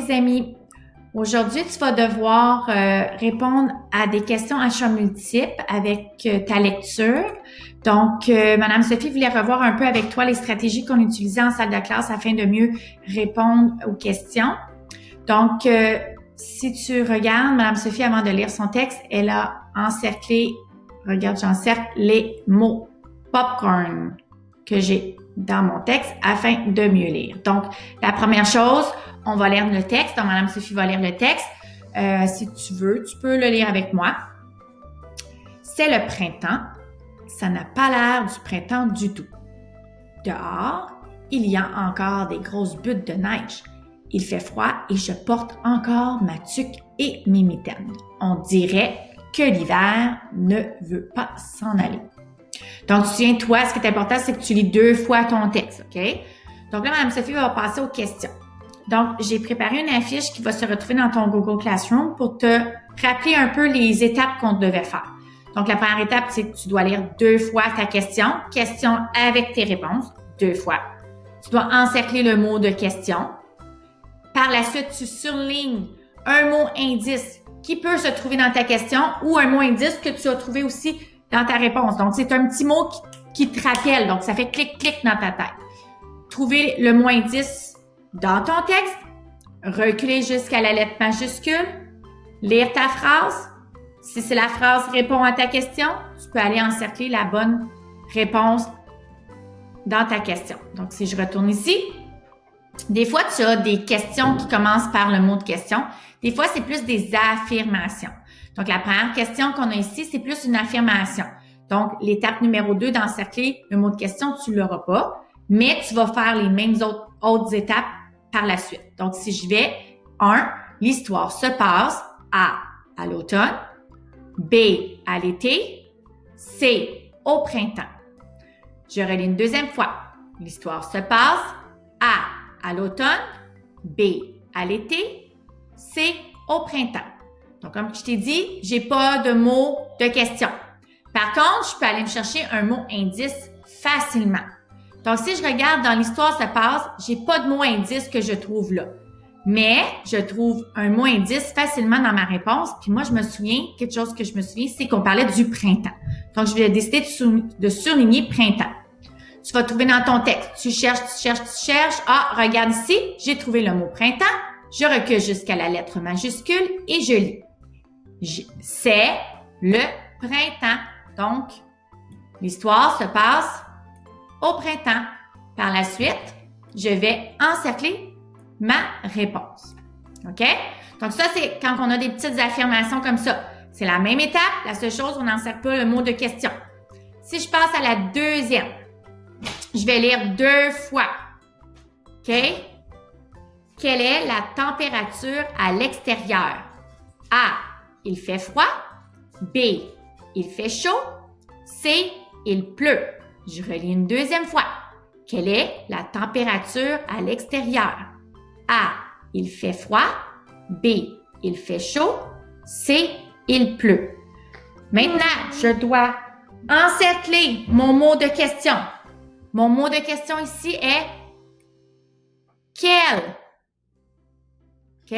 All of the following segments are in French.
mes amis. Aujourd'hui, tu vas devoir répondre à des questions à choix multiples avec ta lecture. Donc, Madame Sophie voulait revoir un peu avec toi les stratégies qu'on utilisait en salle de classe afin de mieux répondre aux questions. Donc, si tu regardes Madame Sophie avant de lire son texte, elle a encerclé, regarde, j'encercle les mots popcorn que j'ai dans mon texte afin de mieux lire. Donc, la première chose, on va lire le texte. Donc, Madame Sophie va lire le texte. Si tu veux, tu peux le lire avec moi. C'est le printemps. Ça n'a pas l'air du printemps du tout. Dehors, il y a encore des grosses buttes de neige. Il fait froid et je porte encore ma tuque et mes mitaines. On dirait que l'hiver ne veut pas s'en aller. Donc, souviens-toi, ce qui est important, c'est que tu lis 2 fois ton texte, OK? Donc là, Mme Sophie va passer aux questions. Donc, j'ai préparé une affiche qui va se retrouver dans ton Google Classroom pour te rappeler un peu les étapes qu'on devait faire. Donc, la première étape, c'est que tu dois lire 2 fois ta question avec tes réponses, 2 fois. Tu dois encercler le mot de question. Par la suite, tu surlignes un mot indice qui peut se trouver dans ta question ou un mot indice que tu as trouvé aussi dans ta réponse. Donc, c'est un petit mot qui te rappelle. Donc, ça fait clic-clic dans ta tête. Trouver le mot indice dans ton texte, reculer jusqu'à la lettre majuscule, lire ta phrase. Si c'est la phrase « répond à ta question », tu peux aller encercler la bonne réponse dans ta question. Donc, si je retourne ici, des fois, tu as des questions qui commencent par le mot de question. Des fois, c'est plus des affirmations. Donc, la première question qu'on a ici, c'est plus une affirmation. Donc, l'étape numéro 2 d'encercler le mot de question, tu ne l'auras pas, mais tu vas faire les mêmes autres étapes par la suite. Donc, si je vais, 1, l'histoire se passe à l'automne, B, à l'été, C, au printemps. Je relis une deuxième fois. L'histoire se passe à l'automne, B, à l'été, C, au printemps. Donc, comme je t'ai dit, j'ai pas de mot de question. Par contre, je peux aller me chercher un mot indice facilement. Donc, si je regarde dans l'histoire se passe, j'ai pas de mot indice que je trouve là. Mais je trouve un mot indice facilement dans ma réponse. Puis moi, je me souviens, quelque chose que je me souviens, c'est qu'on parlait du printemps. Donc, je vais décider de surligner printemps. Tu vas trouver dans ton texte. Tu cherches. Ah, regarde ici, j'ai trouvé le mot printemps. Je recule jusqu'à la lettre majuscule et je lis. C'est le printemps. Donc, l'histoire se passe au printemps. Par la suite, je vais encercler ma réponse. OK? Donc, ça, c'est quand on a des petites affirmations comme ça. C'est la même étape. La seule chose, on n'encercle pas le mot de question. Si je passe à la deuxième, je vais lire 2 fois. OK? Quelle est la température à l'extérieur? A, il fait froid. B, il fait chaud. C, il pleut. Je relis une deuxième fois. Quelle est la température à l'extérieur? A, il fait froid. B, il fait chaud. C, il pleut. Maintenant, je dois encercler mon mot de question. Mon mot de question ici est quel. OK?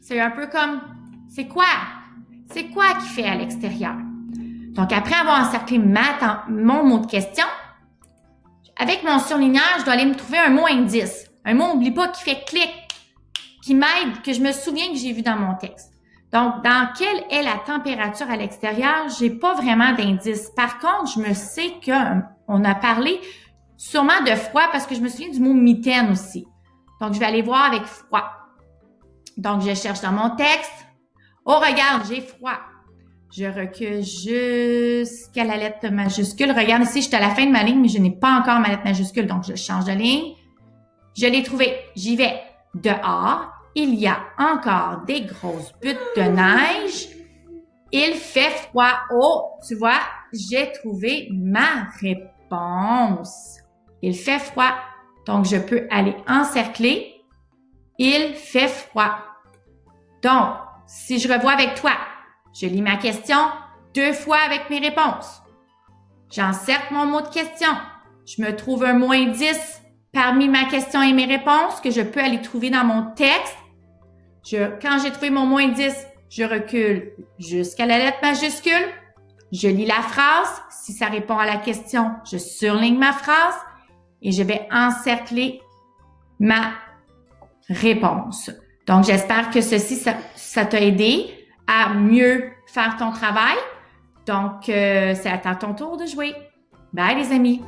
C'est un peu comme, c'est quoi? C'est quoi qui fait à l'extérieur? Donc, après avoir encerclé mon mot de question, avec mon surlignage, je dois aller me trouver un mot indice. Un mot, n'oublie pas, qui fait clic, qui m'aide, que je me souviens que j'ai vu dans mon texte. Donc, dans quelle est la température à l'extérieur? J'ai pas vraiment d'indice. Par contre, je me sais qu'on a parlé sûrement de froid parce que je me souviens du mot mitaine aussi. Donc, je vais aller voir avec froid. Donc, je cherche dans mon texte. Oh, regarde, j'ai froid. Je recule jusqu'à la lettre majuscule. Regarde ici, je suis à la fin de ma ligne, mais je n'ai pas encore ma lettre majuscule. Donc, je change de ligne. Je l'ai trouvé. J'y vais. Dehors, il y a encore des grosses buttes de neige. Il fait froid. Oh, tu vois, j'ai trouvé ma réponse. Il fait froid. Donc, je peux aller encercler. Il fait froid. Donc, si je revois avec toi, je lis ma question 2 fois avec mes réponses. J'encercle mon mot de question. Je me trouve un mot indice parmi ma question et mes réponses que je peux aller trouver dans mon texte. Quand j'ai trouvé mon moins 10, je recule jusqu'à la lettre majuscule. Je lis la phrase. Si ça répond à la question, je surligne ma phrase et je vais encercler ma réponse. Donc, j'espère que ça t'a aidé à mieux faire ton travail. Donc, c'est à ton tour de jouer. Bye les amis!